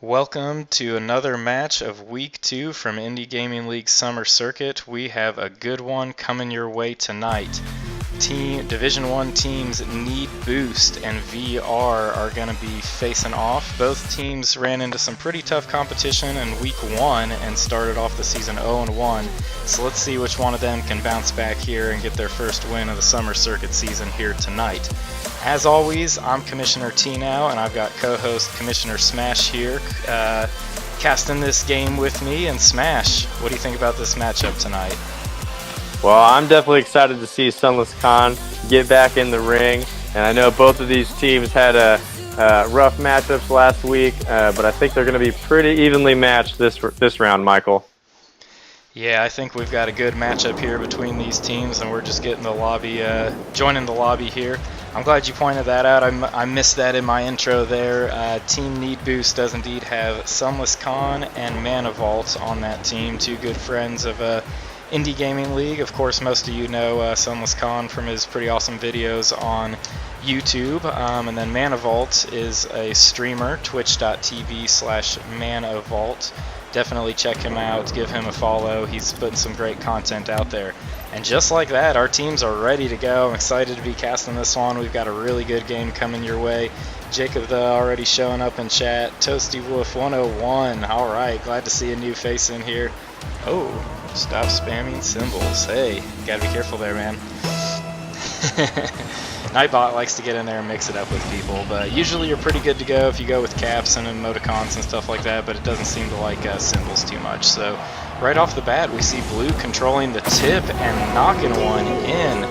Welcome to another match of Week 2 from Indy Gaming League Summer Circuit. We have a good one coming your way tonight. Division 1 teams Need Boost and VR are going to be facing off. Both teams ran into some pretty tough competition in Week 1 and started off the season 0-1. So let's see which one of them can bounce back here and get their first win of the Summer Circuit season here tonight. As always, I'm Commissioner T now, and I've got co-host Commissioner Smash here, casting this game with me. And Smash, what do you think about this matchup tonight? Well, I'm definitely excited to see Sunless Khan get back in the ring, and I know both of these teams had rough matchups last week, but I think they're going to be pretty evenly matched this round, Michael. Yeah, I think we've got a good matchup here between these teams, and we're just getting the lobby, joining the lobby here. I'm glad you pointed that out. I missed that in my intro there. Team Need Boost does indeed have Sunless Khan and Mana Vault on that team, two good friends of Indie Gaming League. Of course, most of you know Sunless Khan from his pretty awesome videos on YouTube. And then Mana Vault is a streamer, twitch.tv/ManaVault. Definitely check him out, give him a follow. He's putting some great content out there. And just like that, our teams are ready to go. I'm excited to be casting this one. We've got a really good game coming your way. Jacob already showing up in chat. Toasty Wolf 101. All right, glad to see a new face in here. Oh, stop spamming symbols. Hey, gotta be careful there, man. Nightbot likes to get in there and mix it up with people, but usually you're pretty good to go if you go with caps and emoticons and stuff like that, but it doesn't seem to like symbols too much. So right off the bat, we see Blue controlling the tip and knocking one in.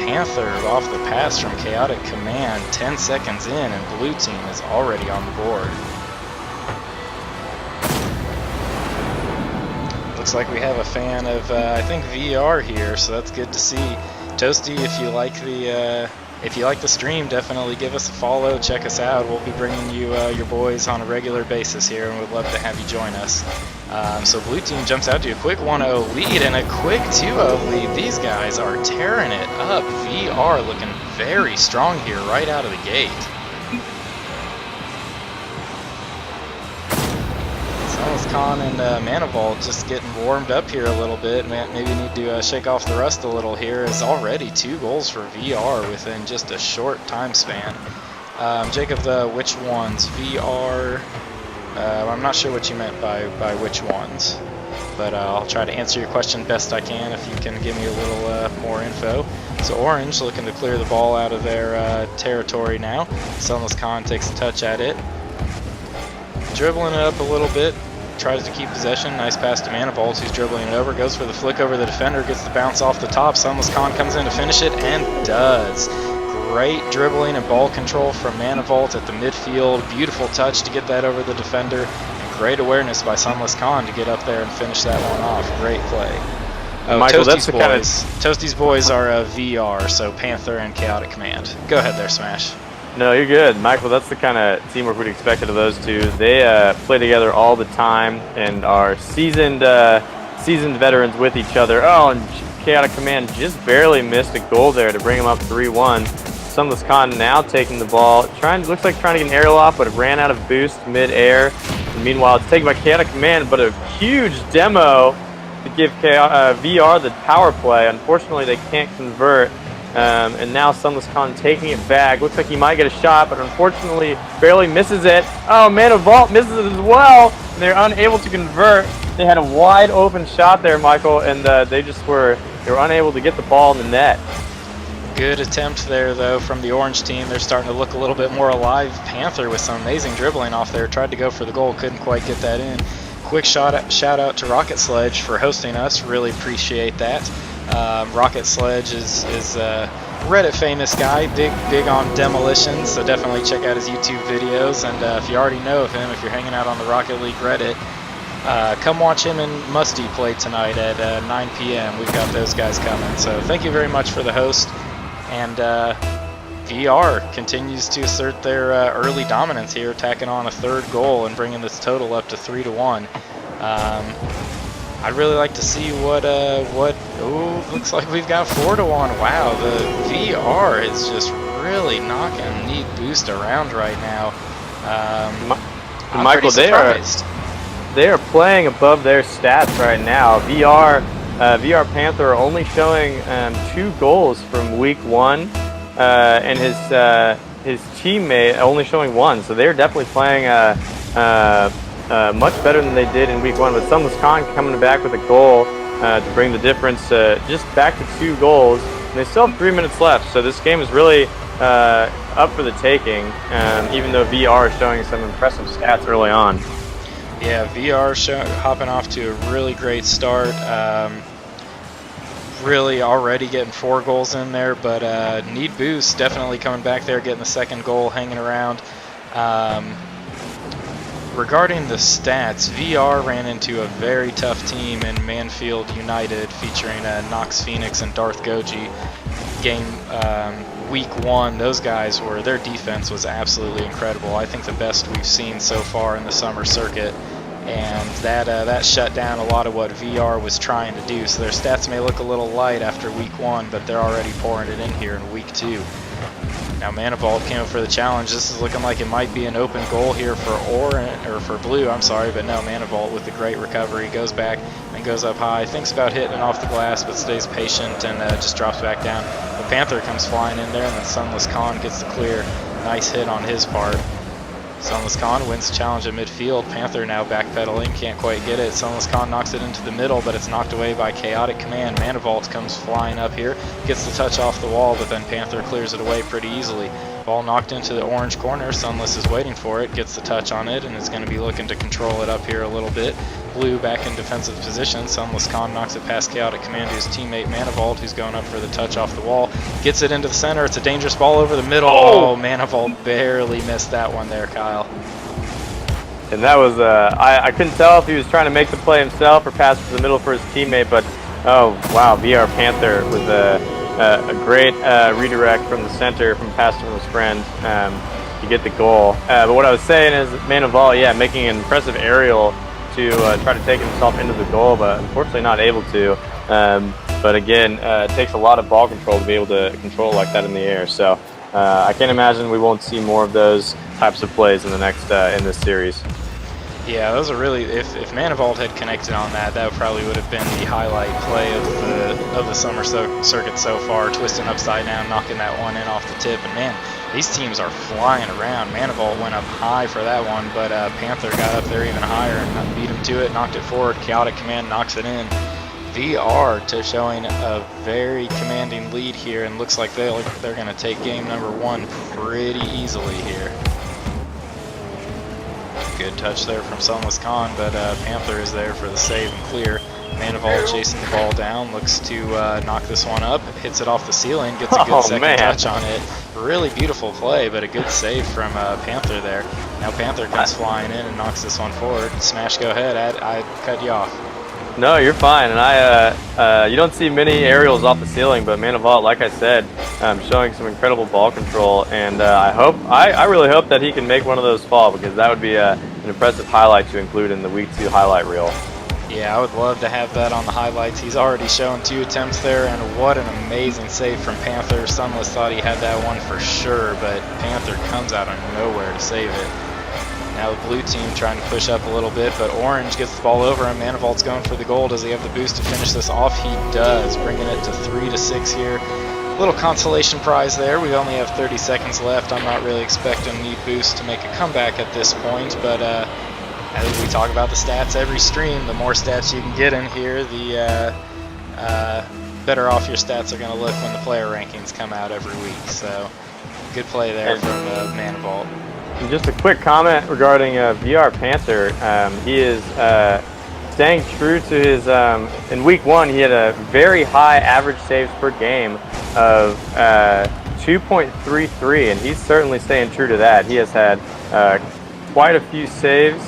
Panther off the pass from Chaotic Command, 10 seconds in, and Blue team is already on the board. Looks like we have a fan of, I think, VR here, so that's good to see. Toasty, if you like the stream, definitely give us a follow, check us out. We'll be bringing you your boys on a regular basis here, and we'd love to have you join us. So Blue team jumps out to a quick 1-0 lead and a quick 2-0 lead. These guys are tearing it up. VR looking very strong here right out of the gate. Sunless Khan and Mana Vault just getting warmed up here a little bit. Maybe need to shake off the rust a little here. It's already 2 goals for VR within just a short time span. Jacob, which ones? VR, I'm not sure what you meant by which ones, but I'll try to answer your question best I can if you can give me a little more info. So Orange looking to clear the ball out of their territory now. Sunless Khan takes a touch at it. Dribbling it up a little bit, tries to keep possession. Nice pass to Mana Vault, who's dribbling it over, goes for the flick over the defender, gets the bounce off the top. Sunless Khan comes in to finish it and does. Great dribbling and ball control from Mana Vault at the midfield. Beautiful touch to get that over the defender. And great awareness by Sunless Khan to get up there and finish that one off. Great play. Oh, Michael, Toasty's Toasty's boys are VR, so Panther and Chaotic Command. Go ahead there, Smash. No, you're good, Michael. That's the kind of teamwork we'd expected of those two. They play together all the time and are seasoned veterans with each other. Oh, and Chaotic Command just barely missed a goal there to bring them up 3-1. Sunless Khan now taking the ball, looks like trying to get an aerial off, but it ran out of boost mid-air. And meanwhile, it's taken by Chaotic Command, but a huge demo to give VR the power play. Unfortunately, they can't convert. And now Sunless Khan taking it back. Looks like he might get a shot, but unfortunately barely misses it. Oh, Mana Vault misses it as well. They're unable to convert. They had a wide open shot there, Michael, and they were unable to get the ball in the net. Good attempt there, though, from the Orange team. They're starting to look a little bit more alive. Panther with some amazing dribbling off there. Tried to go for the goal, couldn't quite get that in. Quick shout out to Rocket Sledge for hosting us. Really appreciate that. Rocket Sledge is a Reddit famous guy, big on demolitions, so definitely check out his YouTube videos. And if you already know of him, if you're hanging out on the Rocket League Reddit, come watch him and Musty play tonight at 9 p.m. We've got those guys coming. So thank you very much for the host. And VR continues to assert their early dominance here, tacking on a third goal and bringing this total up to 3-1. I'd really like to see what looks like we've got 4-1. Wow, the VR is just really knocking Need Boost around right now. I'm Michael, pretty surprised. they are playing above their stats right now. VR Panther are only showing 2 goals from week 1, and his teammate only showing 1. So they're definitely playing much better than they did in week 1. But Sunless Khan coming back with a goal to bring the difference just back to 2 goals. And they still have 3 minutes left. So this game is really up for the taking, even though VR is showing some impressive stats early on. Yeah, VR hopping off to a really great start. Really already getting 4 goals in there, but need boost. Definitely coming back there, getting the 2nd goal, hanging around. Regarding the stats, VR ran into a very tough team in Manfield United, featuring Nox Phoenix and Darth Goji. Game week 1, those guys their defense was absolutely incredible. I think the best we've seen so far in the summer circuit, and that shut down a lot of what VR was trying to do. So their stats may look a little light after week 1, but they're already pouring it in here in week 2. Now Manifold came up for the challenge. This is looking like it might be an open goal here for Blue, I'm sorry, but no, Manifold with the great recovery goes back and goes up high, thinks about hitting it off the glass, but stays patient and just drops back down. The Panther comes flying in there, and then Sunless Khan gets the clear. Nice hit on his part. Sunless Khan wins the challenge at midfield. Panther now backpedaling, can't quite get it. Sunless Khan knocks it into the middle, but it's knocked away by Chaotic Command. Manifold comes flying up here, gets the touch off the wall, but then Panther clears it away pretty easily. Ball knocked into the orange corner. Sunless is waiting for it, gets the touch on it, and is going to be looking to control it up here a little bit. Blue back in defensive position. Sunless Khan knocks it past Chaotic Command to his teammate Manifold, who's going up for the touch off the wall. Gets it into the center. It's a dangerous ball over the middle. Oh, Manifold barely missed that one there, Kyle. And that was, I couldn't tell if he was trying to make the play himself or pass to the middle for his teammate, but oh, wow, VR Panther with a great redirect from the center from pass from his friend to get the goal. But what I was saying is, Manifold, yeah, making an impressive aerial to try to take himself into the goal, but unfortunately not able to. But again, it takes a lot of ball control to be able to control like that in the air. So I can't imagine we won't see more of those types of plays in the next in this series. Yeah, those are really. If Manifold had connected on that, that probably would have been the highlight play of the summer circuit so far. Twisting upside down, knocking that one in off the tip, and man, these teams are flying around. Manifold went up high for that one, but Panther got up there even higher and beat him to it, knocked it forward. Chaotic Command knocks it in. VR to showing a very commanding lead here, and looks like they're going to take game number 1 pretty easily here. Good touch there from Sunless Khan, but Panther is there for the save and clear. Manifold chasing the ball down, looks to knock this one up, hits it off the ceiling, gets a good second touch on it. Really beautiful play, but a good save from Panther there. Now Panther comes flying in and knocks this one forward. Smash, go ahead. I cut you off. No, you're fine, and you don't see many aerials off the ceiling, but Manifold, like I said, showing some incredible ball control, and I really hope that he can make one of those fall, because that would be an impressive highlight to include in the week 2 highlight reel. Yeah, I would love to have that on the highlights. He's already shown 2 attempts there, and what an amazing save from Panther. Sunless thought he had that one for sure, but Panther comes out of nowhere to save it. Now the blue team trying to push up a little bit, but orange gets the ball over him. Manifold's going for the goal. Does he have the boost to finish this off? He does, bringing it to 3-6 here. Little consolation prize there. We only have 30 seconds left. I'm not really expecting Need Boost to make a comeback at this point, but as we talk about the stats every stream, the more stats you can get in here, the better off your stats are going to look when the player rankings come out every week. So good play there from Manifold. And just a quick comment regarding VR Panther. He is staying true to his, in week 1 he had a very high average saves per game of 2.33, and he's certainly staying true to that. He has had quite a few saves,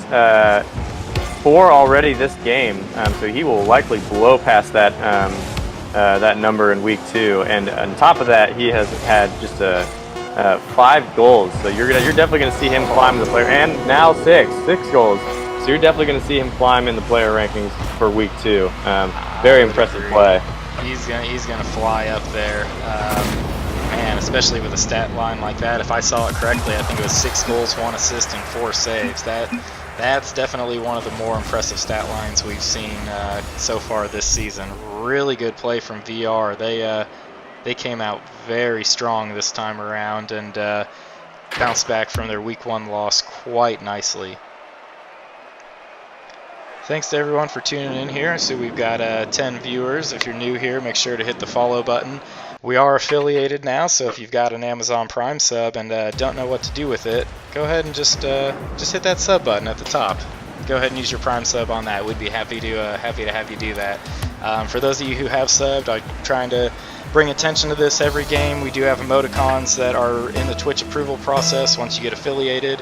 4 already this game, so he will likely blow past that that number in week 2, and on top of that he has had just 5 goals, so you're definitely going to see him climb the player, and now 6 goals. So you're definitely going to see him climb in the player rankings for week 2. Very impressive play. He's gonna fly up there. Man, especially with a stat line like that, if I saw it correctly, I think it was 6 goals, 1 assist, and 4 saves. That's definitely one of the more impressive stat lines we've seen so far this season. Really good play from VR. They came out very strong this time around and bounced back from their Week 1 loss quite nicely. Thanks to everyone for tuning in here. So we've got 10 viewers. If you're new here, make sure to hit the follow button. We are affiliated now, so if you've got an Amazon Prime sub and don't know what to do with it, go ahead and just hit that sub button at the top. Go ahead and use your Prime sub on that. We'd be happy to have you do that. For those of you who have subbed, I'm trying to bring attention to this every game. We do have emoticons that are in the Twitch approval process. Once you get affiliated,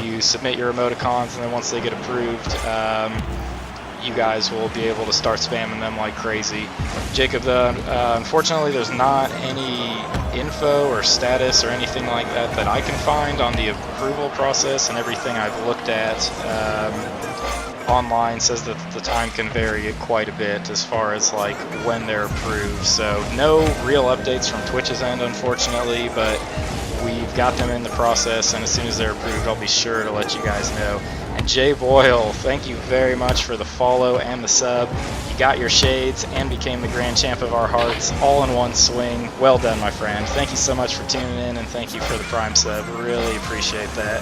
you submit your emoticons, and then once they get approved, you guys will be able to start spamming them like crazy. Jacob, unfortunately there's not any info or status or anything like that I can find on the approval process, and everything I've looked at online says that the time can vary quite a bit as far as like when they're approved. So no real updates from Twitch's end, unfortunately, but we've got them in the process, and as soon as they're approved, I'll be sure to let you guys know. And Jay Boyle, thank you very much for the follow and the sub. You got your shades and became the grand champ of our hearts all in one swing. Well done, my friend. Thank you so much for tuning in, and thank you for the Prime sub. Really appreciate that.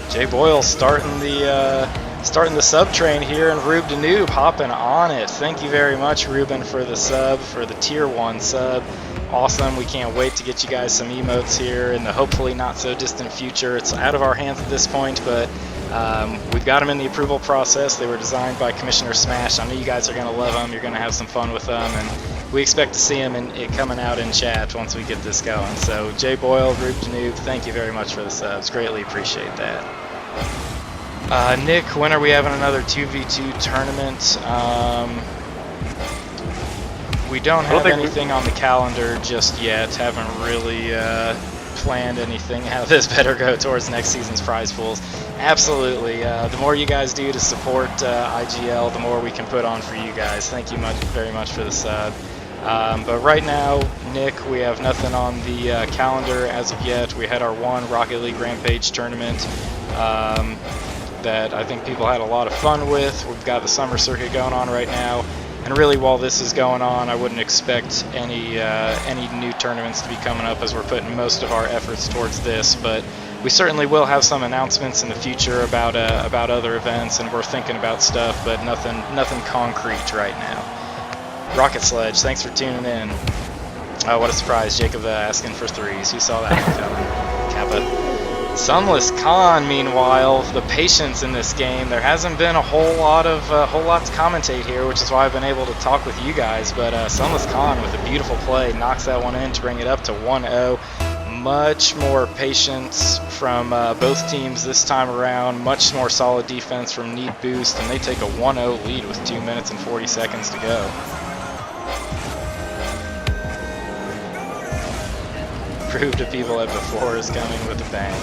Jay Boyle starting the sub train here, and Rube Danoob hopping on it. Thank you very much, Ruben, for the sub, for the tier 1 sub. Awesome. We can't wait to get you guys some emotes here in the hopefully not so distant future. It's out of our hands at this point, but we've got them in the approval process. They were designed by Commissioner Smash. I know you guys are going to love them. You're going to have some fun with them, and we expect to see them coming out in chat once we get this going. So Jay Boyle, Rube Danoob, thank you very much for the subs. Greatly appreciate that. Nick, when are we having another 2v2 tournament? We don't have anything on the calendar just yet. Haven't really planned anything. How this better go towards next season's prize pools. Absolutely. The more you guys do to support IGL, the more we can put on for you guys. Thank you very much for the sub. But right now, Nick, we have nothing on the calendar as of yet. We had our one Rocket League Rampage tournament that I think people had a lot of fun with. We've got the summer circuit going on right now. And really, while this is going on, I wouldn't expect any new tournaments to be coming up, as we're putting most of our efforts towards this. But we certainly will have some announcements in the future about other events, and we're thinking about stuff, but nothing concrete right now. Rocket Sledge, thanks for tuning in. Oh, what a surprise! Jacob asking for threes. Who saw that one coming? Kappa. Sunless Khan, meanwhile, the patience in this game. There hasn't been a whole lot to commentate here, which is why I've been able to talk with you guys. But Sunless Khan with a beautiful play knocks that one in to bring it up to 1-0. Much more patience from both teams this time around. Much more solid defense from Need Boost, and they take a 1-0 lead with 2 minutes and 40 seconds to go. Prove to people that before is coming with a bang.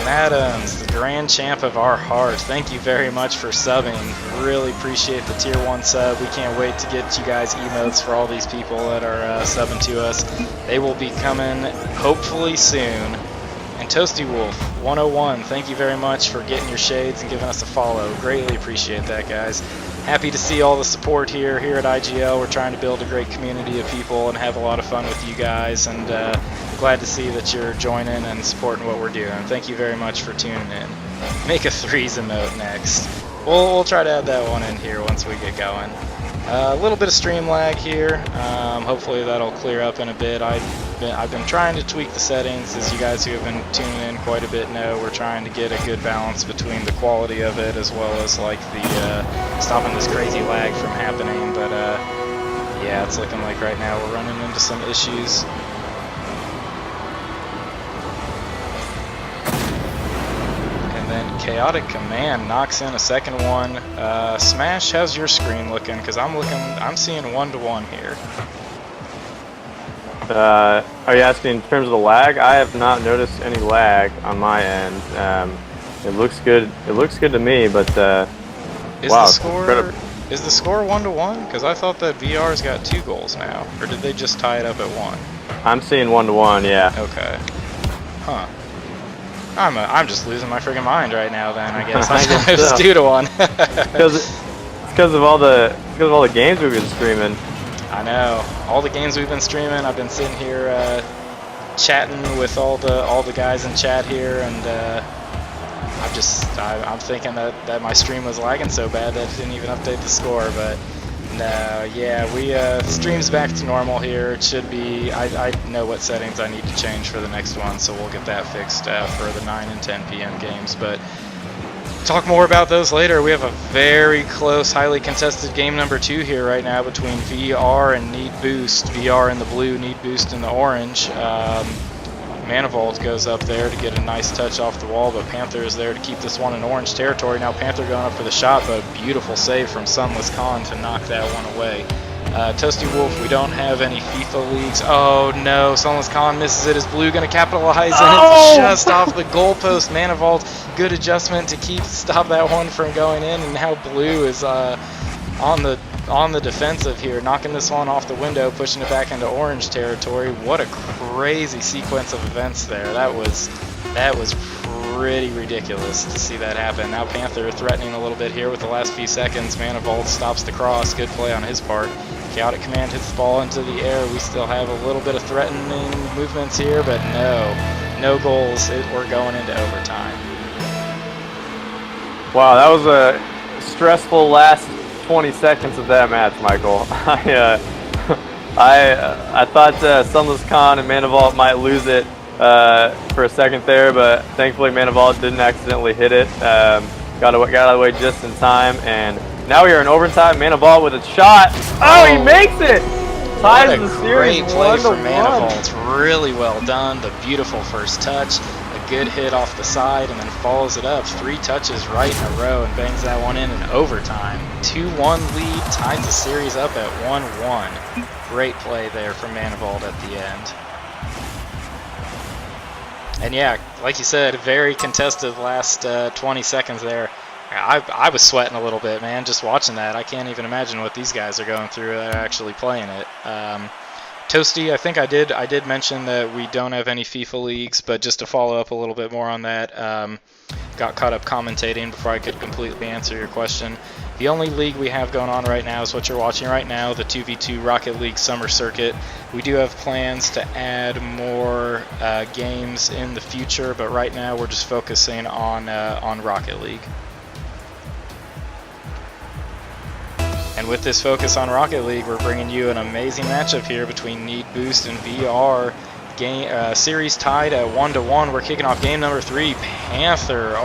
Madams, the grand champ of our heart, thank you very much for subbing. Really appreciate the tier 1 sub. We can't wait to get you guys emotes for all these people that are subbing to us. They will be coming hopefully soon. And Toasty Wolf 101, thank you very much for getting your shades and giving us a follow. Greatly appreciate that, guys. Happy to see all the support here at IGL. We're trying to build a great community of people and have a lot of fun with you guys, and glad to see that you're joining and supporting what we're doing. Thank you very much for tuning in. Make a threes emote next. We'll try to add that one in here once we get going. A little bit of stream lag here. Hopefully that'll clear up in a bit. I've been trying to tweak the settings, as you guys who have been tuning in quite a bit know. We're trying to get a good balance between the quality of it as well as like the stopping this crazy lag from happening. But yeah, it's looking like right now we're running into some issues. Chaotic Command knocks in a second one. Smash, how's your screen looking? Because I'm seeing 1-1 here. Are you asking in terms of the lag? I have not noticed any lag on my end. It looks good. It looks good to me, but Is wow, the score? Is the score 1-1? Because I thought that VR's got 2 goals now. Or did they just tie it up at 1? I'm seeing 1-1, yeah. Okay. Huh. I'm just losing my freaking mind right now then, I guess. I guess it was 2-1. Because of all the games we've been streaming. I know. All the games we've been streaming, I've been sitting here chatting with all the guys in chat here, and I'm thinking that my stream was lagging so bad that it didn't even update the score, but no, yeah, the stream's back to normal here. It should be. I know what settings I need to change for the next one, so we'll get that fixed for the 9 and 10 p.m. games, but talk more about those later. We have a very close, highly contested game number 2 here right now between VR and Need Boost. VR in the blue, Need Boost in the orange. Manifold goes up there to get a nice touch off the wall, but Panther is there to keep this one in orange territory. Now Panther going up for the shot, but a beautiful save from Sunless Khan to knock that one away. Toasty Wolf, we don't have any FIFA leagues. Oh no, Sunless Khan misses it. Is Blue going to capitalize? And it's just off the goalpost. Manifold, good adjustment to stop that one from going in, and now Blue is on the defensive here, knocking this one off the window, pushing it back into orange territory. What a crazy sequence of events there. That was pretty ridiculous to see that happen. Now Panther threatening a little bit here with the last few seconds. Manifold stops the cross. Good play on his part. Chaotic Command hits the ball into the air. We still have a little bit of threatening movements here, but no goals. We're going into overtime. Wow, that was a stressful last 20 seconds of that match, Michael. I thought Sunless Khan and Manifold might lose it for a second there, but thankfully Manifold didn't accidentally hit it. Got out of the way just in time, and now we are in overtime. Manifold with a shot. Oh, he makes it! Ties the series. Great play from Manifold. It's really well done. The beautiful first touch. Good hit off the side, and then follows it up 3 touches right in a row and bangs that one in overtime. 2-1 lead, ties the series up at 1-1. Great play there from Manifold at the end. And yeah, like you said, very contested last 20 seconds there. I was sweating a little bit, man, just watching that. I can't even imagine what these guys are going through that are actually playing it. Toasty, I think I did mention that we don't have any FIFA leagues, but just to follow up a little bit more on that, got caught up commentating before I could completely answer your question. The only league we have going on right now is what you're watching right now, the 2v2 Rocket League Summer Circuit. We do have plans to add more games in the future, but right now we're just focusing on Rocket League. And with this focus on Rocket League, we're bringing you an amazing matchup here between Need Boost and VR. Series tied at 1-1. We're kicking off game number 3. Panther,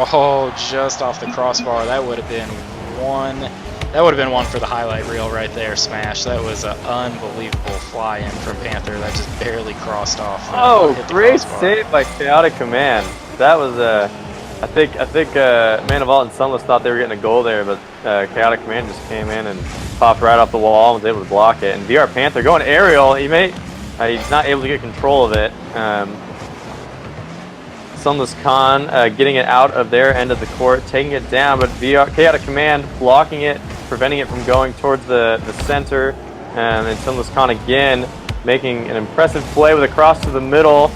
just off the crossbar. That would have been one. That would have been one for the highlight reel right there. Smash. That was an unbelievable fly-in from Panther that just barely crossed off. Great save by Chaotic Command. That was I think Manifold and Sunless thought they were getting a goal there, but Chaotic Command just came in and popped right off the wall and was able to block it. And VR Panther going aerial. He's not able to get control of it. Sunless Khan getting it out of their end of the court, taking it down, but Chaotic Command blocking it, preventing it from going towards the center. And then Sunless Khan again making an impressive play with a cross to the middle.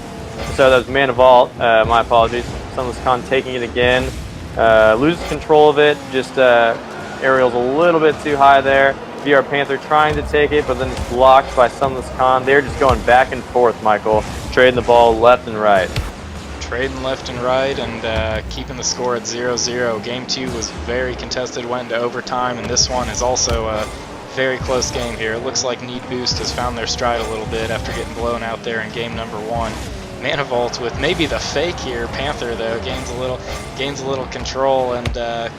So that was Manifold. My apologies. Sunless Khan taking it again. Loses control of it. Just aerial's a little bit too high there. VR Panther trying to take it, but then it's blocked by Sunless Khan. They're just going back and forth, Michael, trading the ball left and right. Trading left and right and keeping the score at 0-0. Game 2 was very contested, went into overtime, and this one is also a very close game here. It looks like Need Boost has found their stride a little bit after getting blown out there in game number 1. Manifold with maybe the fake here. Panther, though, gains a little control and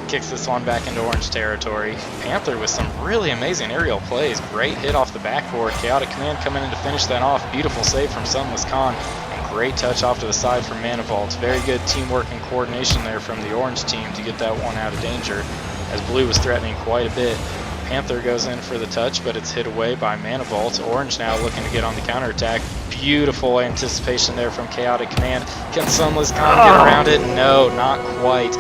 kicks this one back into orange territory. Panther with some really amazing aerial plays. Great hit off the backboard. Chaotic Command coming in to finish that off. Beautiful save from Sunless Khan. And great touch off to the side from Manifold. Very good teamwork and coordination there from the orange team to get that one out of danger, as Blue was threatening quite a bit. Panther goes in for the touch, but it's hit away by Manifold. Orange now looking to get on the counterattack. Beautiful anticipation there from Chaotic Command. Can Sunless Khan get around it? No, not quite.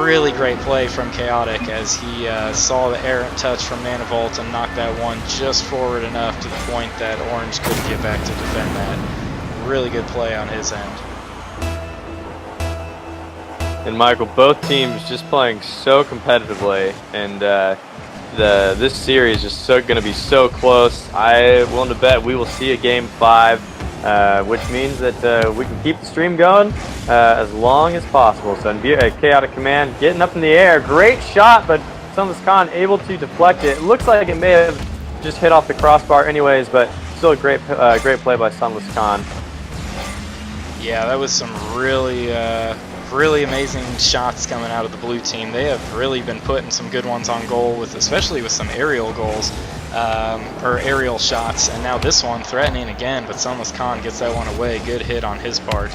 really great play from Chaotic as he saw the errant touch from Manifold and knocked that one just forward enough to the point that Orange couldn't get back to defend that. Really good play on his end. And Michael, both teams just playing so competitively, and this series is just going to be so close. I willing to bet we will see a Game 5, which means that we can keep the stream going as long as possible. So Chaotic Command getting up in the air, great shot, but Sunless Khan able to deflect it. It looks like it may have just hit off the crossbar anyways, but still a great play by Sunless Khan. Yeah, that was some really amazing shots coming out of the blue team. They have really been putting some good ones on goal, especially with some aerial goals, or aerial shots. And now this one threatening again, but Sunless Khan gets that one away. Good hit on his part.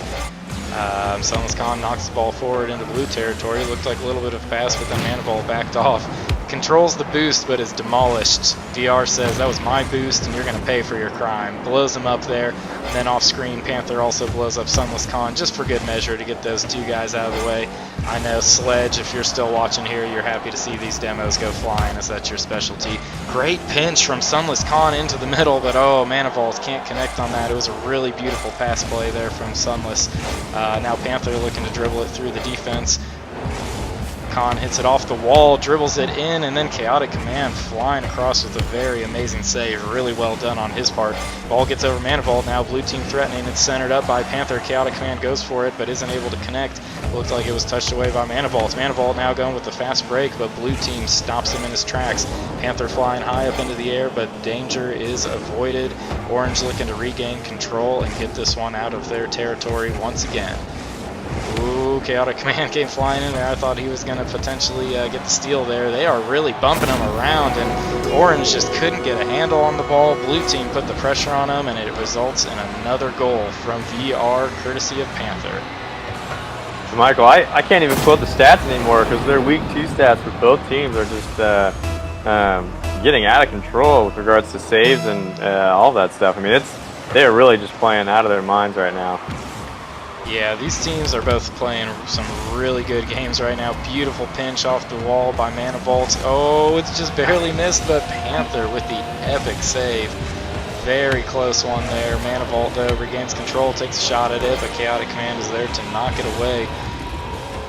Sunless Khan knocks the ball forward into blue territory. Looked like a little bit of a pass, but then Manifold backed off. Controls the boost, but is demolished. VR says, that was my boost, and you're going to pay for your crime. Blows him up there, and then off screen, Panther also blows up Sunless Khan, just for good measure to get those two guys out of the way. I know, Sledge, if you're still watching here, you're happy to see these demos go flying, as that's your specialty. Great pinch from Sunless Khan into the middle, but oh, Manifold can't connect on that. It was a really beautiful pass play there from Sunless. Now Panther looking to dribble it through the defense. Khan hits it off the wall, dribbles it in, and then Chaotic Command flying across with a very amazing save. Really well done on his part. Ball gets over Manifold now. Blue team threatening. It's centered up by Panther. Chaotic Command goes for it, but isn't able to connect. Looked like it was touched away by Manifold. Manifold now going with the fast break, but blue team stops him in his tracks. Panther flying high up into the air, but danger is avoided. Orange looking to regain control and get this one out of their territory once again. Ooh, Chaotic Command came flying in there. I thought he was going to potentially get the steal there. They are really bumping him around, and Orange just couldn't get a handle on the ball. Blue team put the pressure on him, and it results in another goal from VR, courtesy of Panther. So Michael, I can't even quote the stats anymore because their week 2 stats for both teams are just getting out of control with regards to saves and all that stuff. I mean, they are really just playing out of their minds right now. Yeah, these teams are both playing some really good games right now. Beautiful pinch off the wall by Manifold. Oh, it's just barely missed, but Panther with the epic save. Very close one there. Manifold, though, regains control, takes a shot at it, but Chaotic Command is there to knock it away.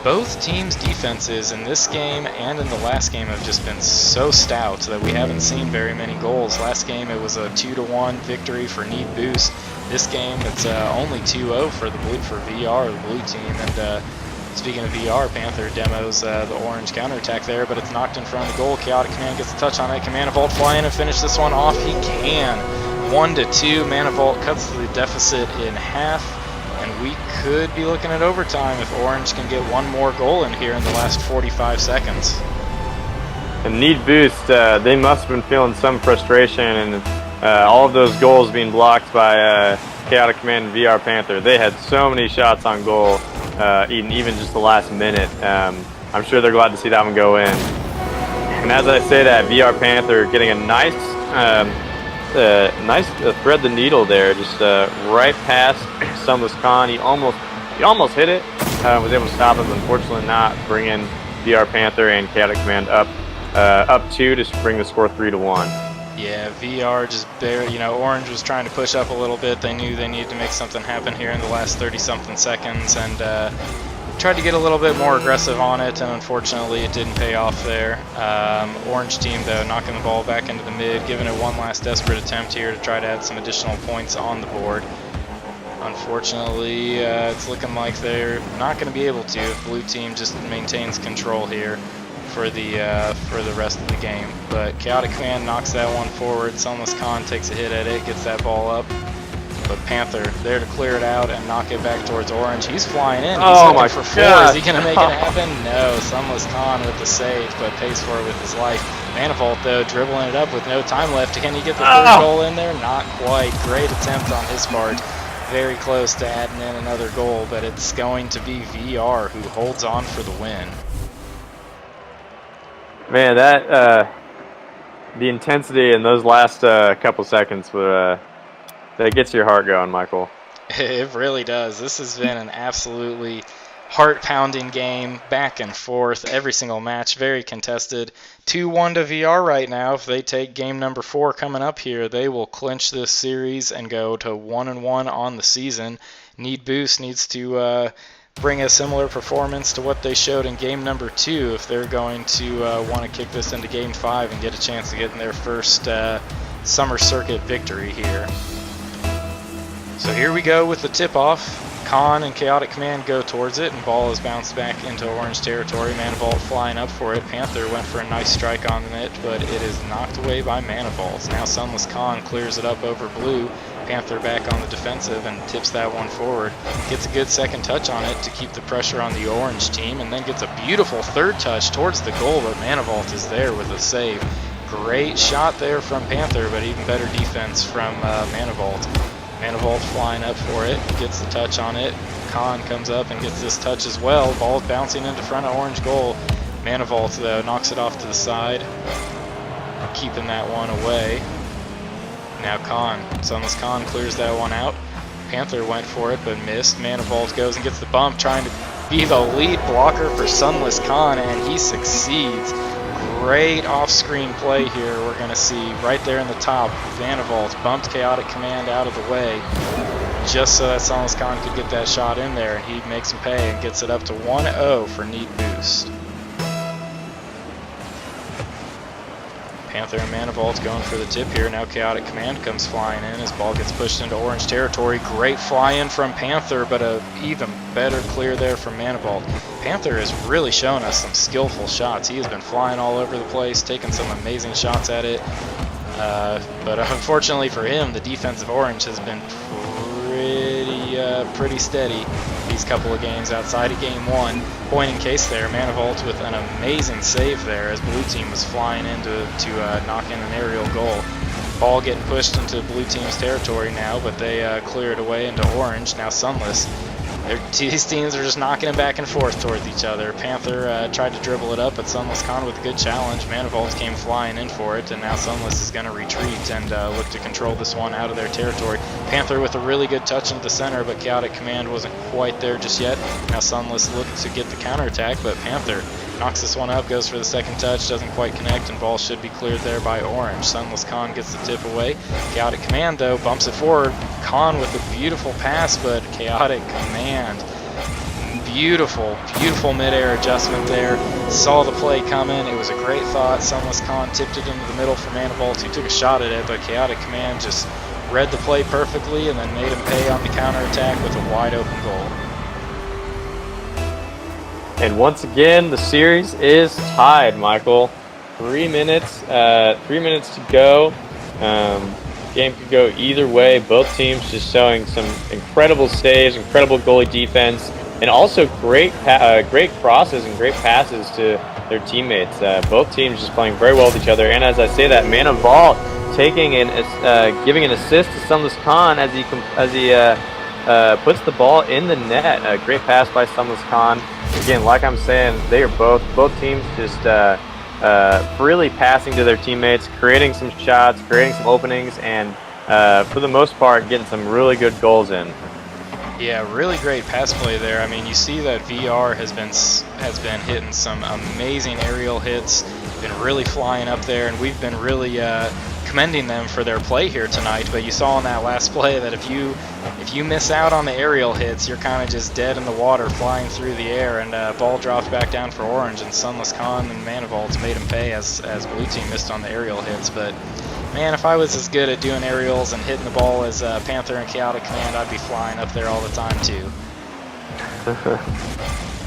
Both teams' defenses in this game and in the last game have just been so stout that we haven't seen very many goals. Last game it was a 2-1 victory for Need Boost. This game it's only 2-0 for VR, the blue team. And speaking of VR, Panther demos the orange counterattack there, but it's knocked in front of the goal. Chaotic Command gets a touch on it. Can Manifold fly in and finish this one off? He can. 1-2. Manifold cuts the deficit in half. And we could be looking at overtime if Orange can get one more goal in here in the last 45 seconds. And Need Boost, they must have been feeling some frustration, and all of those goals being blocked by Chaotic Command and VR Panther. They had so many shots on goal, even just the last minute. I'm sure they're glad to see that one go in. And as I say that, VR Panther getting a nice thread the needle there, just right past Sunless Khan. He almost hit it, was able to stop it, but unfortunately not, bring in VR Panther and Chaotic Command up 2 to bring the score 3-1. Yeah, VR just barely, Orange was trying to push up a little bit. They knew they needed to make something happen here in the last 30-something seconds, and tried to get a little bit more aggressive on it, and unfortunately it didn't pay off there. Orange team, though, knocking the ball back into the mid, giving it one last desperate attempt here to try to add some additional points on the board. Unfortunately, it's looking like they're not going to be able to if blue team just maintains control here for the rest of the game. But Chaotic Command knocks that one forward. Sunless Khan takes a hit at it, gets that ball up. But Panther there to clear it out and knock it back towards Orange. He's flying in. He's looking for 4. Is he going to make it happen? No. Sunless Khan with the save, but pays for it with his life. Manifold, though, dribbling it up with no time left. Can he get the third goal in there? Not quite. Great attempt on his part. Very close to adding in another goal, but it's going to be VR who holds on for the win. Man, that the intensity in those last couple seconds were. That gets your heart going, Michael. It really does. This has been an absolutely heart-pounding game, back and forth, every single match, very contested. 2-1 to VR right now. If they take game number 4 coming up here, they will clinch this series and go to 1-1 on the season. Need Boost needs to bring a similar performance to what they showed in game number 2 if they're going to want to kick this into game 5 and get a chance to get in their first summer circuit victory here. So here we go with the tip-off. Khan and Chaotic Command go towards it, and ball is bounced back into orange territory. Manifold flying up for it. Panther went for a nice strike on it, but it is knocked away by Manifold. Now Sunless Khan clears it up over blue. Panther back on the defensive and tips that one forward. Gets a good second touch on it to keep the pressure on the orange team, and then gets a beautiful third touch towards the goal, but Manifold is there with a save. Great shot there from Panther, but even better defense from Manifold. Manifold flying up for it, gets the touch on it. Khan comes up and gets this touch as well. Ball bouncing into front of orange goal. Manifold, though, knocks it off to the side, keeping that one away. Now Khan, Sunless Khan clears that one out. Panther went for it but missed. Manifold goes and gets the bump, trying to be the lead blocker for Sunless Khan, and he succeeds. Great off-screen play here. We're going to see right there in the top. Manifold bumped Chaotic Command out of the way just so that Sunless Khan could get that shot in there, and he makes him pay and gets it up to 1-0 for Need Boost. Panther and Manifold going for the tip here. Now Chaotic Command comes flying in as ball gets pushed into orange territory. Great fly in from Panther, but a even better clear there from Manifold. Panther has really shown us some skillful shots. He has been flying all over the place, taking some amazing shots at it. But unfortunately for him, the defense of orange has been pretty steady these couple of games outside of game 1. Point in case there, Manifold with an amazing save there as blue team was flying in to knock in an aerial goal. Ball getting pushed into blue team's territory now, but they clear it away into orange. Now Sunless. These teams are just knocking it back and forth towards each other. Panther tried to dribble it up, but Sunless Khan with a good challenge. Manifold came flying in for it, and now Sunless is going to retreat and look to control this one out of their territory. Panther with a really good touch into the center, but Chaotic Command wasn't quite there just yet. Now Sunless looks to get the counterattack, but Panther knocks this one up, goes for the second touch, doesn't quite connect, and ball should be cleared there by orange. Sunless Khan gets the tip away. Chaotic Command, though, bumps it forward. Khan with a beautiful pass, but Chaotic Command, beautiful mid-air adjustment there. Saw the play coming. It was a great thought. Sunless Khan tipped it into the middle for Manifold, who took a shot at it, but Chaotic Command just read the play perfectly and then made him pay on the counterattack with a wide-open goal. And once again, the series is tied, Michael. 3 minutes to go. Game could go either way. Both teams just showing some incredible saves, incredible goalie defense, and also great crosses and great passes to their teammates. Both teams just playing very well with each other. And as I say that, Manifold taking giving an assist to Sunless Khan as he puts the ball in the net. A great pass by Sunless Khan. Again, like I'm saying, they are both teams just freely passing to their teammates, creating some shots, creating some openings, and for the most part, getting some really good goals in. Yeah, really great pass play there. I mean, you see that VR has been hitting some amazing aerial hits, been really flying up there, and we've been really commending them for their play here tonight. But you saw in that last play that if you miss out on the aerial hits, you're kind of just dead in the water, flying through the air, and ball dropped back down for orange, and Sunless Khan and Manifolds made him pay as blue team missed on the aerial hits. But man, if I was as good at doing aerials and hitting the ball as Panther and Chaotic Command, I'd be flying up there all the time too.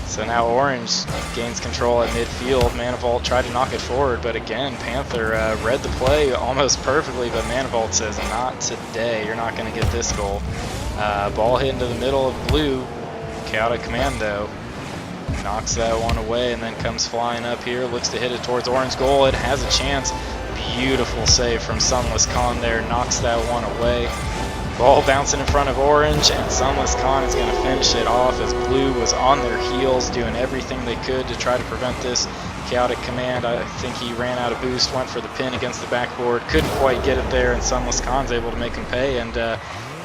So now orange gains control at midfield. Manifold tried to knock it forward, but again, Panther read the play almost perfectly, but Manifold says, not today, you're not going to get this goal. Ball hit into the middle of blue. Chaotic Command, though, knocks that one away and then comes flying up here, looks to hit it towards orange goal. It has a chance. Beautiful save from Sunless Khan there, knocks that one away. Ball bouncing in front of orange, and Sunless Khan is going to finish it off as blue was on their heels, doing everything they could to try to prevent this. Chaotic Command, I think he ran out of boost, went for the pin against the backboard, couldn't quite get it there, and Sunless Khan's able to make him pay. And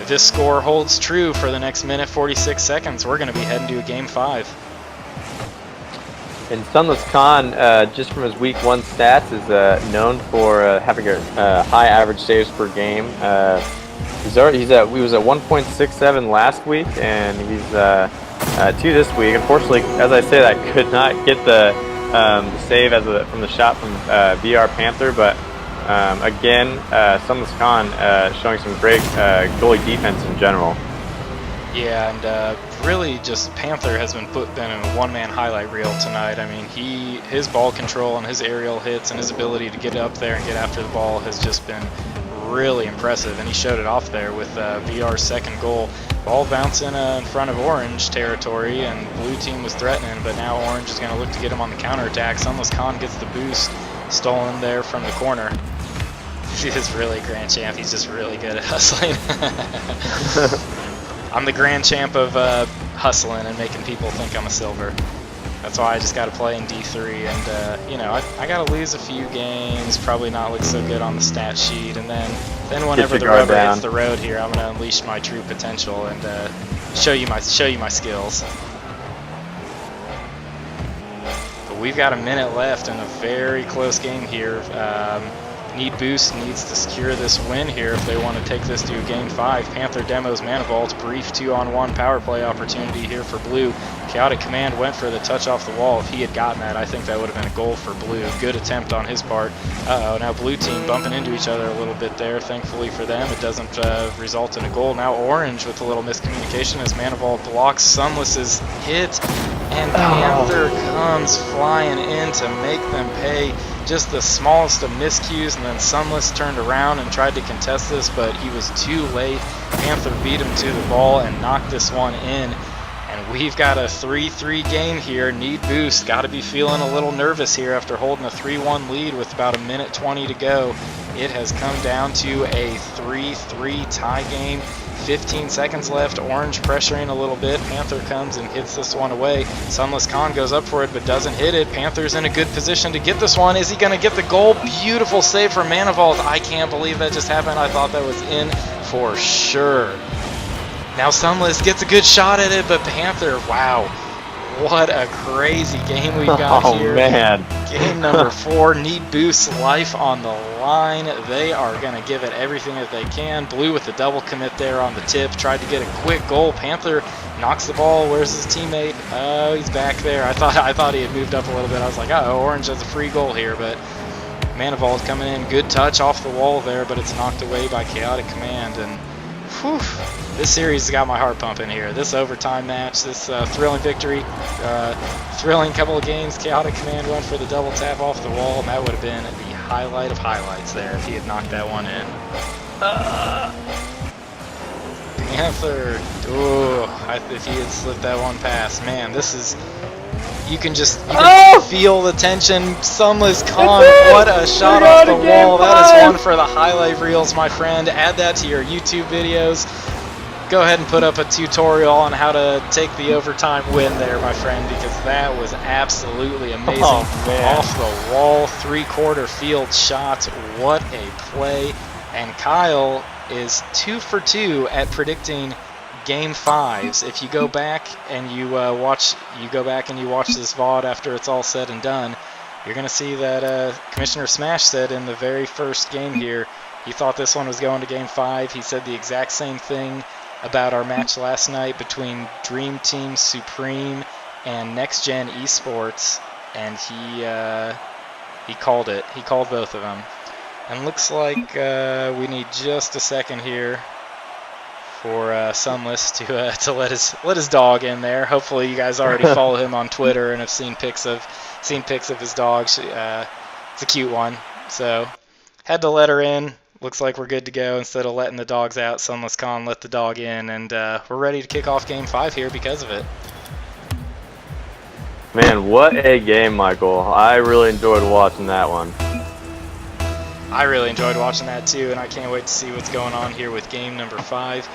if this score holds true for the next minute 46 seconds, we're going to be heading to a game 5. And Sunless Khan, just from his week 1 stats, is known for having a high average saves per game. He was at 1.67 last week, and he's 2 this week. Unfortunately, as I say that, could not get the save from the shot from VR Panther, but again, Sunless Khan showing some great goalie defense in general. Yeah, and really just Panther has been in a one-man highlight reel tonight. I mean, his ball control and his aerial hits and his ability to get up there and get after the ball has just been really impressive, and he showed it off there with VR's second goal. Ball bouncing in front of Orange territory, and blue team was threatening, but now Orange is going to look to get him on the counterattack. Sunless Khan gets the boost, stolen there from the corner. He is really Grand Champ. He's just really good at hustling. I'm the Grand Champ of hustling and making people think I'm a silver. That's why I just got to play in D3, and you know, I got to lose a few games, probably not look so good on the stat sheet, and then whenever the rubber hits the road here, I'm going to unleash my true potential and show you my skills. But we've got a minute left in a very close game here. Need Boost needs to secure this win here if they want to take this to Game 5. Panther demos Manivault, brief 2-on-1 power play opportunity here for Blue. Chaotic Command went for the touch off the wall. If he had gotten that, I think that would have been a goal for Blue. Good attempt on his part. Uh-oh, now Blue team bumping into each other a little bit there. Thankfully for them, it doesn't result in a goal. Now Orange with a little miscommunication as Manivault blocks Sunless's hit, and Panther comes flying in to make them pay. Just the smallest of miscues, and then Sunless turned around and tried to contest this, but he was too late. Panther beat him to the ball and knocked this one in. And we've got a 3-3 game here. Need Boost. Got to be feeling a little nervous here after holding a 3-1 lead with about a minute 20 to go. It has come down to a 3-3 tie game. 15 seconds left. Orange pressuring a little bit. Panther comes and hits this one away. Sunless Khan goes up for it but doesn't hit it. Panther's in a good position to get this one. Is he going to get the goal? Beautiful save from Manivault. I can't believe that just happened. I thought that was in for sure. Now Sunless gets a good shot at it, but Panther, wow. What a crazy game we've got here. Oh, man. Game number 4, Need Boost, life on the line. They are going to give it everything that they can. Blue with the double commit there on the tip. Tried to get a quick goal. Panther knocks the ball. Where's his teammate? Oh, he's back there. I thought he had moved up a little bit. I was like, uh-oh, Orange has a free goal here, but Manivault coming in. Good touch off the wall there, but it's knocked away by Chaotic Command. And whew, this series has got my heart pumping here. This overtime match, this thrilling victory, thrilling couple of games. Chaotic Command went for the double tap off the wall, and that would have been the highlight of highlights there if he had knocked that one in. Panther, if he had slipped that one past, man, this is, you can feel the tension. Sunless Khan, what a shot off the wall. That is one for the highlight reels, my friend. Add that to your YouTube videos. Go ahead and put up a tutorial on how to take the overtime win there, my friend, because that was absolutely amazing. Off the wall, 3/4 field shot. What a play. And Kyle is 2 for 2 at predicting Game 5s. If you go back and you watch this VOD after it's all said and done, you're going to see that Commissioner Smash said in the very first game here, he thought this one was going to Game 5. He said the exact same thing about our match last night between Dream Team Supreme and Next Gen Esports, and he called it. He called both of them. And looks like we need just a second here for Sunless to let his dog in there. Hopefully you guys already follow him on Twitter and have seen pics of his dog. It's a cute one. So had to let her in. Looks like we're good to go. Instead of letting the dogs out, Sunless Khan let the dog in, and we're ready to kick off Game 5 here because of it. Man, what a game, Michael. I really enjoyed watching that one. I really enjoyed watching that too, and I can't wait to see what's going on here with game number 5.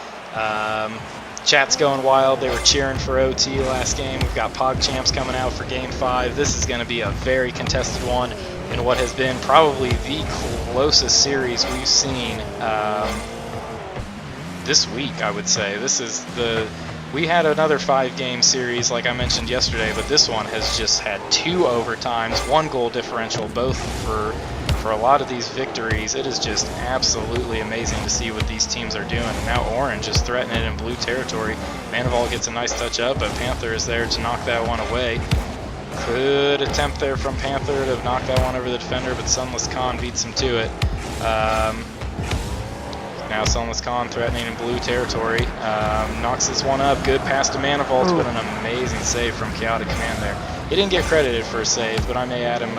Chat's going wild. They were cheering for OT last game. We've got PogChamps coming out for Game 5. This is going to be a very contested one in what has been probably the closest series we've seen this week, I would say. This is We had another 5-game series like I mentioned yesterday, but this one has just had 2 overtimes, 1 goal differential, both for a lot of these victories. It is just absolutely amazing to see what these teams are doing. And now Orange is threatening it in blue territory. Manival gets a nice touch up, but Panther is there to knock that one away. Good attempt there from Panther to knock that one over the defender, but Sunless Khan beats him to it. Now Sunless Khan threatening in blue territory. Knocks this one up. Good pass to Manifold, but an amazing save from Chaotic Command there. He didn't get credited for a save, but I may add him,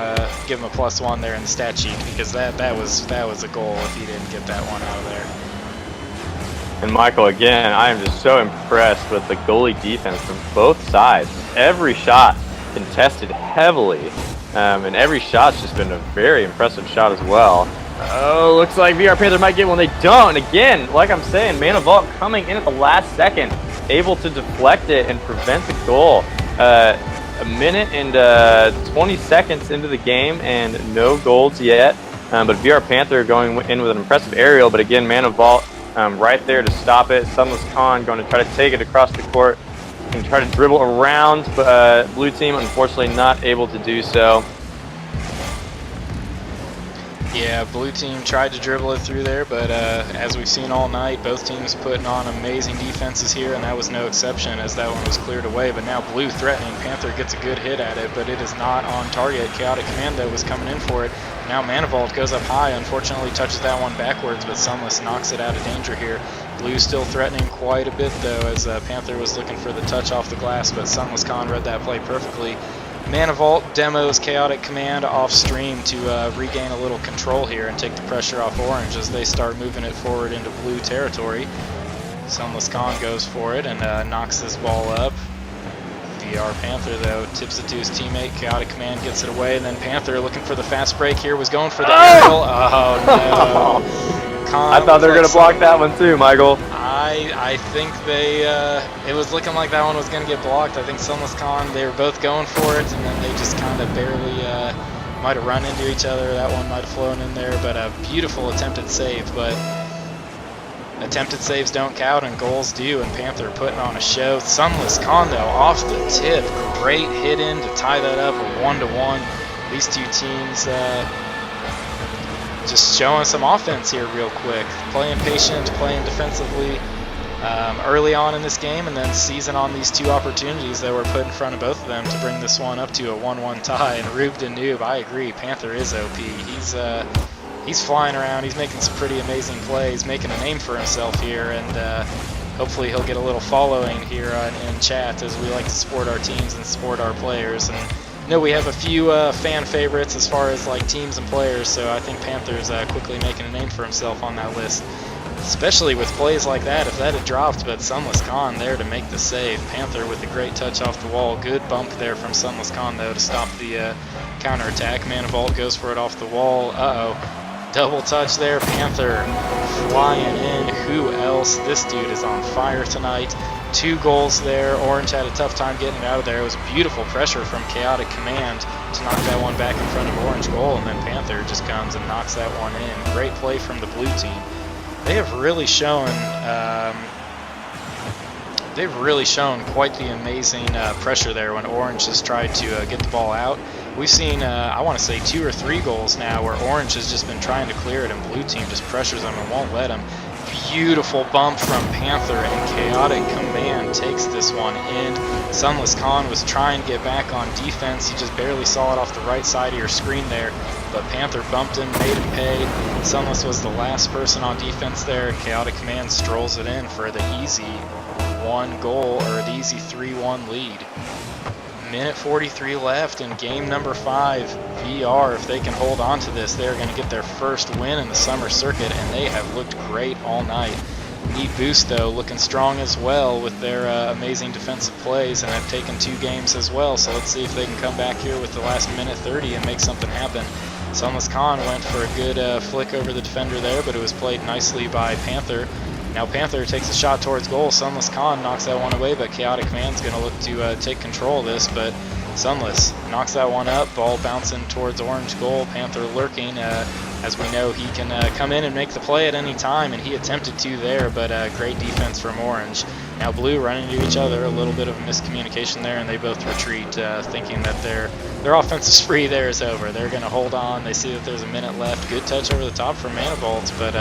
give him a +1 there in the stat sheet, because that was a goal if he didn't get that one out of there. And Michael, again, I am just so impressed with the goalie defense from both sides. Every shot contested heavily, and every shot's just been a very impressive shot as well. Oh, looks like VR Panther might get one. They don't. And again, like I'm saying, Manivault coming in at the last second, able to deflect it and prevent the goal. A minute and 20 seconds into the game and no goals yet. But VR Panther going in with an impressive aerial. But again, Manivault right there to stop it. Sunless Khan going to try to take it across the court and try to dribble around. But blue team unfortunately not able to do so. Yeah, blue team tried to dribble it through there, but as we've seen all night, both teams putting on amazing defenses here, and that was no exception as that one was cleared away. But now blue threatening, Panther gets a good hit at it, but it is not on target. Chaotic Commando was coming in for it. Now Manivault goes up high, unfortunately touches that one backwards, but Sunless knocks it out of danger here. Blue still threatening quite a bit though, as Panther was looking for the touch off the glass, but Sunless Khan read that play perfectly. Manivault demos Chaotic Command off stream to regain a little control here and take the pressure off Orange as they start moving it forward into blue territory. Sunless Khan goes for it and knocks this ball up. VR Panther though tips it to his teammate. Chaotic Command gets it away, and then Panther looking for the fast break here was going for the aerial. Oh no! Khan I thought they were going to block that one too, Michael. I think they, it was looking like that one was going to get blocked. I think Sunless Khan, they were both going for it, and then they just kind of barely might have run into each other. That one might have flown in there, but a beautiful attempted save. But attempted saves don't count, and goals do, and Panther putting on a show. Sunless Khan, though, off the tip. Great hit in to tie that up, a 1-1. These two teams just showing some offense here real quick. Playing patient, playing defensively early on in this game, and then seizing on these 2 opportunities that were put in front of both of them to bring this one up to a 1-1 tie. And Rube the Noob, I agree, Panther is OP. He's flying around, he's making some pretty amazing plays, making a name for himself here, and hopefully he'll get a little following here in chat, as we like to support our teams and support our players. And we have a few fan favorites as far as like teams and players, so I think Panther's quickly making a name for himself on that list, especially with plays like that. If that had dropped, but Sunless Khan there to make the save. Panther with a great touch off the wall. Good bump there from Sunless Khan though to stop the counterattack. Manivault goes for it off the wall. Double touch there. Panther flying in. Who else? This dude is on fire tonight. 2 goals there. Orange had a tough time getting it out of there. It was beautiful pressure from Chaotic Command to knock that one back in front of Orange goal, and then Panther just comes and knocks that one in. Great play from the blue team. They have really shown quite the amazing pressure there when Orange has tried to get the ball out. We've seen, I want to say 2 or 3 goals now where Orange has just been trying to clear it, and blue team just pressures them and won't let them. Beautiful bump from Panther, and Chaotic Command takes this one in. Sunless Khan was trying to get back on defense. He just barely saw it off the right side of your screen there, but Panther bumped him, made him pay. Sunless was the last person on defense there, and Chaotic Command strolls it in for the easy 1 goal, or the easy 3-1 lead. Minute 43 left in game number 5. VR, if they can hold on to this, they're going to get their first win in the summer circuit, and they have looked great all night. Need Boost, though, looking strong as well with their amazing defensive plays, and have taken 2 games as well, so let's see if they can come back here with the last minute 30 and make something happen. Sunless Khan went for a good flick over the defender there, but it was played nicely by Panther. Now Panther takes a shot towards goal. Sunless Khan knocks that one away, but Chaotic Command's going to look to take control of this, but Sunless knocks that one up. Ball bouncing towards Orange goal. Panther lurking. As we know, he can come in and make the play at any time, and he attempted to there, but great defense from Orange. Now blue running into each other, a little bit of miscommunication there, and they both retreat, thinking that their offensive spree there is over. They're going to hold on. They see that there's a minute left. Good touch over the top for Manivolts, but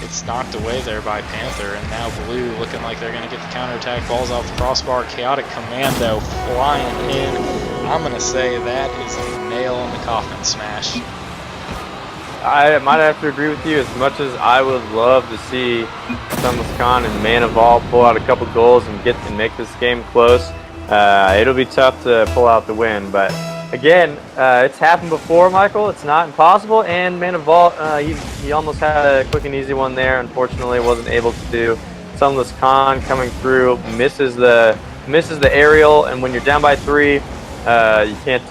it's knocked away there by Panther, and now blue looking like they're going to get the counterattack. Balls off the crossbar. Chaotic Commando flying in. I'm going to say that is a nail in the coffin smash. I might have to agree with you. As much as I would love to see Sunless Khan and Manival pull out a couple goals and make this game close, it'll be tough to pull out the win. But again, it's happened before, Michael. It's not impossible. And Manival, he almost had a quick and easy one there. Unfortunately, wasn't able to do. Sunless Khan coming through, misses the aerial, and when you're down by 3, you can't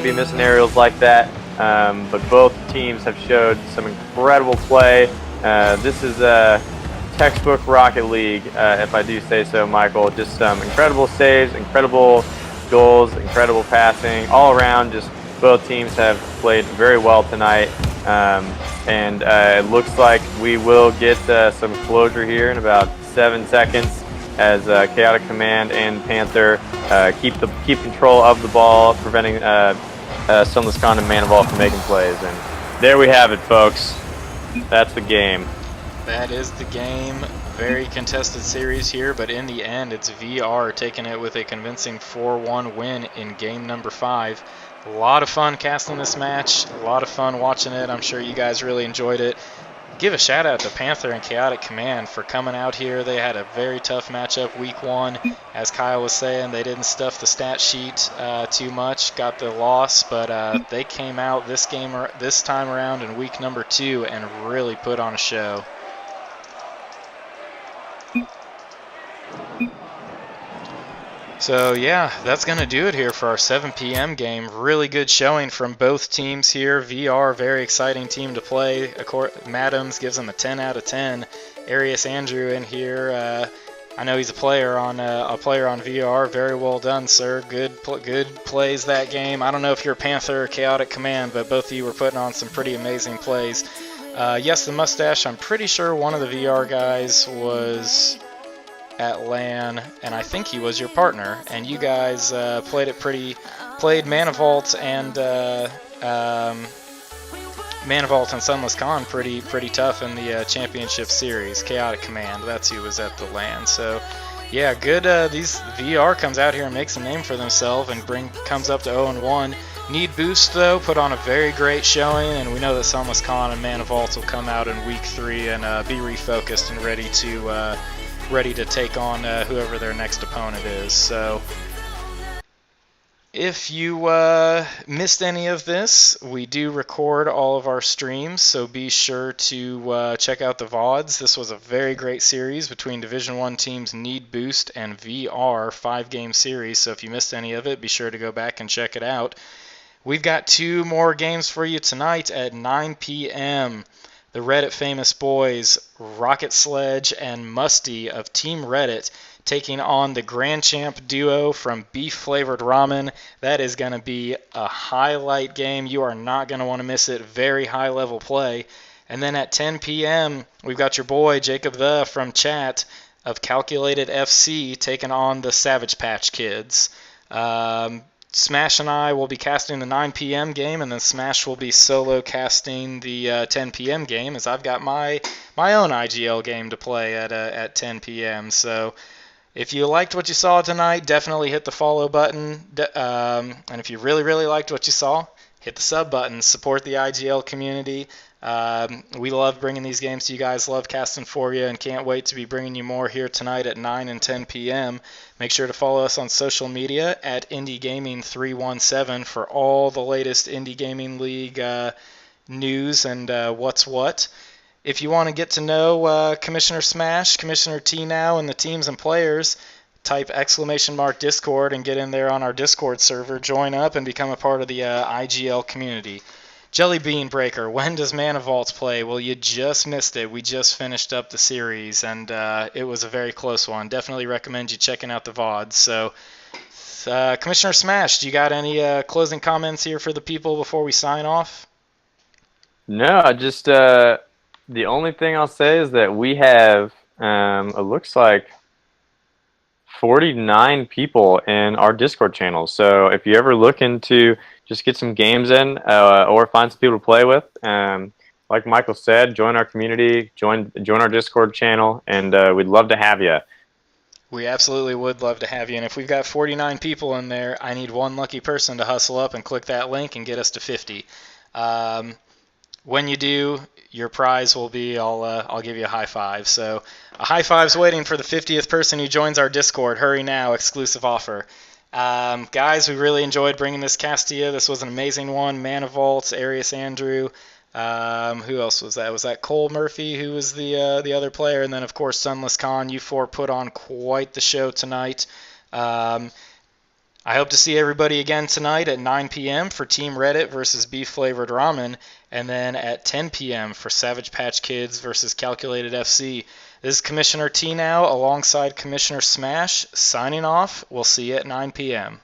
be missing aerials like that. But both teams have showed some incredible play. This is textbook Rocket League, if I do say so, Michael. Just some incredible saves, incredible goals, incredible passing. All around, just both teams have played very well tonight. And it looks like we will get some closure here in about 7 seconds as Chaotic Command and Panther keep control of the ball, preventing Sunless Khan and Manival from making plays. And there we have it, folks. That's the game. That is the game. Very contested series here, but in the end, it's VR taking it with a convincing 4-1 win in game number 5. A lot of fun casting this match. A lot of fun watching it. I'm sure you guys really enjoyed it. Give a shout out to Panther and Chaotic Command for coming out here. They had a very tough matchup week 1. As Kyle was saying, they didn't stuff the stat sheet too much, got the loss, but they came out this time around in week number 2 and really put on a show. So yeah, that's going to do it here for our 7 p.m. game. Really good showing from both teams here. VR, very exciting team to play. Madams gives them a 10 out of 10. Arius Andrew in here. I know he's a player on VR. Very well done, sir. Good plays that game. I don't know if you're Panther or Chaotic Command, but both of you were putting on some pretty amazing plays. Yes, the mustache. I'm pretty sure one of the VR guys was at LAN, and I think he was your partner, and you guys played Manivolt and Sunless Khan pretty tough in the championship series. Chaotic Command, that's who was at the LAN. So yeah, good. These VR comes out here and makes a name for themselves and comes up to 0-1. Need boost though, put on a very great showing, and we know that Sunless Khan and Manivolt will come out in week 3 and be refocused and ready to take on whoever their next opponent is. So if you missed any of this, we do record all of our streams, so be sure to check out the VODs. This was a very great series between Division 1 teams Need Boost and VR, 5-game series, so if you missed any of it, be sure to go back and check it out. We've got 2 more games for you tonight at 9 p.m. The Reddit famous boys, Rocket Sledge and Musty of Team Reddit, taking on the Grand Champ duo from Beef Flavored Ramen. That is going to be a highlight game. You are not going to want to miss it. Very high level play. And then at 10 p.m., we've got your boy Jacob from chat of Calculated FC taking on the Savage Patch Kids. Smash and I will be casting the 9 p.m. game, and then Smash will be solo casting the 10 p.m. game, as I've got my own IGL game to play at 10 p.m. So if you liked what you saw tonight, definitely hit the follow button. And if you really liked what you saw, hit the sub button. Support the IGL community. We love bringing these games to you guys, love casting for you, and can't wait to be bringing you more here tonight at 9 and 10 p.m. Make sure to follow us on social media at Indy Gaming 317 for all the latest Indie Gaming League news and what's what. If you want to get to know Commissioner Smash, Commissioner T now, and the teams and players, type !Discord and get in there on our Discord server, join up, and become a part of the IGL community. Jelly Bean Breaker, when does Manivolts play? Well, you just missed it. We just finished up the series, and it was a very close one. Definitely recommend you checking out the VODs. So, Commissioner Smash, do you got any closing comments here for the people before we sign off? No, I just the only thing I'll say is that we have it looks like 49 people in our Discord channel. So if you ever looking to just get some games in or find some people to play with, like Michael said, join our community, join our Discord channel, and we'd love to have you. We absolutely would love to have you. And if we've got 49 people in there, I need one lucky person to hustle up and click that link and get us to 50. When you do, your prize will be I'll give you a high five. So a high five's waiting for the 50th person who joins our Discord. Hurry now, exclusive offer. Guys, we really enjoyed bringing this cast to you. This was an amazing one. Manivolts, Arius Andrew. Who else was that? Was that Cole Murphy who was the other player? And then, of course, Sunless Khan. You four put on quite the show tonight. I hope to see everybody again tonight at 9 p.m. for Team Reddit versus Beef Flavored Ramen, and then at 10 p.m. for Savage Patch Kids versus Calculated FC. This is Commissioner T now alongside Commissioner Smash signing off. We'll see you at 9 p.m.